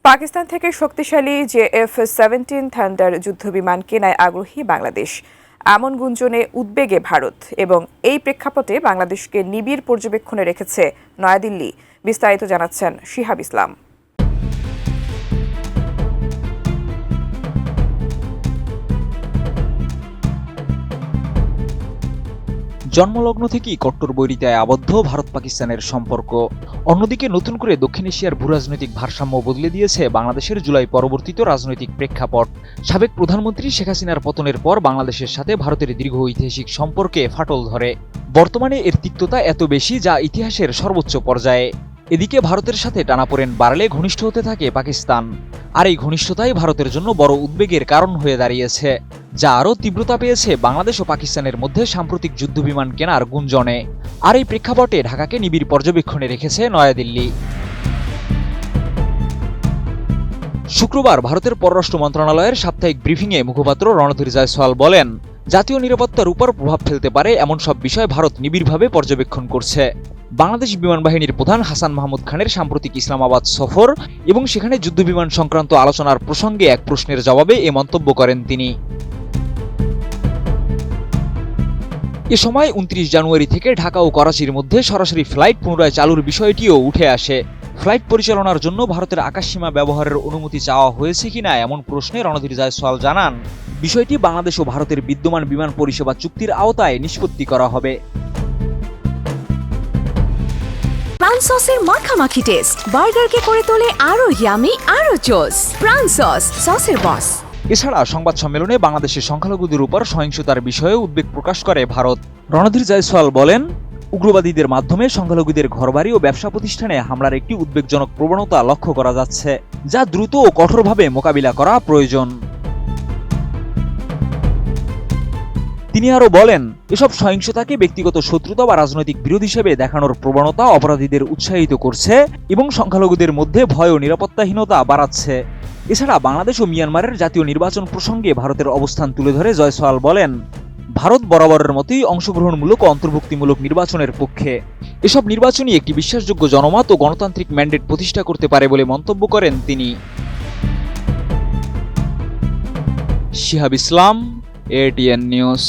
পাকিস্তান থেকে শক্তিশালী JF-17 thunder যুদ্ধবিমান কেনায় আগ্রহী বাংলাদেশ। এমন গুঞ্জনে উদ্বেগে ভারত এবং এই প্রেক্ষাপটে বাংলাদেশকে নিবিড় পর্যবেক্ষণে রেখেছে নয়াদিল্লি। বিস্তারিত জানাচ্ছেন শিহাব ইসলাম। জন্মলগ্ন থেকেই কট্টর বৈরিতায় আবদ্ধ ভারত পাকিস্তানের সম্পর্ক। অন্যদিকে নতুন করে দক্ষিণ এশিয়ার ভূরাজনৈতিক ভারসাম্য বদলে দিয়েছে বাংলাদেশের জুলাই পরবর্তীত রাজনৈতিক প্রেক্ষাপট। সাবেক প্রধানমন্ত্রী শেখ হাসিনার পতনের পর বাংলাদেশের সাথে ভারতের দীর্ঘ ঐতিহাসিক সম্পর্কে ফাটল ধরে। বর্তমানে এর তিক্ততা এত বেশি যা ইতিহাসের সর্বোচ্চ পর্যায়ে। এদিকে ভারতের সাথে টানাপোড়েন বাড়লে ঘনিষ্ঠ হতে থাকে পাকিস্তান, আর এই ঘনিষ্ঠতাই ভারতের জন্য বড় উদ্বেগের কারণ হয়ে দাঁড়িয়েছে, যা আরও তীব্রতা পেয়েছে বাংলাদেশ ও পাকিস্তানের মধ্যে সাম্প্রতিক যুদ্ধবিমান কেনার গুঞ্জনে। আর এই প্রেক্ষাপটে ঢাকাকে নিবিড় পর্যবেক্ষণে রেখেছে নয়াদিল্লি। শুক্রবার ভারতের পররাষ্ট্র মন্ত্রণালয়ের সাপ্তাহিক ব্রিফিংয়ে মুখপাত্র রণধীর জয়সওয়াল বলেন, জাতীয় নিরাপত্তার উপর প্রভাব ফেলতে পারে এমন সব বিষয় ভারত নিবিড়ভাবে পর্যবেক্ষণ করছে। বাংলাদেশ বিমান বাহিনীর প্রধান হাসান মাহমুদ খানের সাম্প্রতিক ইসলামাবাদ সফর এবং সেখানে যুদ্ধবিমান সংক্রান্ত আলোচনার প্রসঙ্গে এক প্রশ্নের জবাবে এ মন্তব্য করেন তিনি। এ সময় ২৯ জানুয়ারি থেকে ঢাকা ও করাচির মধ্যে সরাসরি ফ্লাইট পুনরায় চালুর বিষয়টিও উঠে আসে। ফ্লাইট পরিচালনার জন্য ভারতের আকাশসীমা ব্যবহারের অনুমতি চাওয়া হয়েছে কিনা এমন প্রশ্নে রণধীর জয়সওয়াল জানান, বিষয়টি বাংলাদেশ ও ভারতের বিদ্যমান বিমান পরিষেবা চুক্তির আওতায় নিষ্পত্তি করা হবে। প্রাণ সসের মাখামাখি টেস্ট বার্গারকে করে তোলে আরো ইয়ামি আরো জোস। প্রাণ সস, সসের বস। এছাড়া সংবাদ সম্মেলনে বাংলাদেশের সংখ্যালঘুদের উপর সহিংসতার বিষয়ে উদ্বেগ প্রকাশ করে ভারত। রণধীর জয়সওয়াল বলেন, উগ্রবাদীদের মাধ্যমে সংখ্যালঘুদের ঘরবাড়ি ও ব্যবসা প্রতিষ্ঠানে হামলার একটি উদ্বেগজনক প্রবণতা লক্ষ্য করা যাচ্ছে, যা দ্রুত ও কঠোরভাবে মোকাবিলা করা প্রয়োজন। তিনি আরও বলেন, এসব সহিংসতাকে ব্যক্তিগত শত্রুতা বা রাজনৈতিক বিরোধ হিসেবে দেখানোর প্রবণতা অপরাধীদের উৎসাহিত করছে এবং সংখ্যালঘুদের মধ্যে ভয় ও নিরাপত্তাহীনতা বাড়াচ্ছে। এছাড়া বাংলাদেশ ও মিয়ানমারের জাতীয় নির্বাচন প্রসঙ্গে ভারতের অবস্থান তুলে ধরে জয়সওয়াল বলেন, ভারত বরাবরের মতোই অংশগ্রহণমূলক ও অন্তর্ভুক্তিমূলক নির্বাচনের পক্ষে। এসব নির্বাচনই একটি বিশ্বাসযোগ্য জনমত ও গণতান্ত্রিক ম্যান্ডেট প্রতিষ্ঠা করতে পারে বলে মন্তব্য করেন তিনি। শিহাব ইসলাম, ATN নিউজ।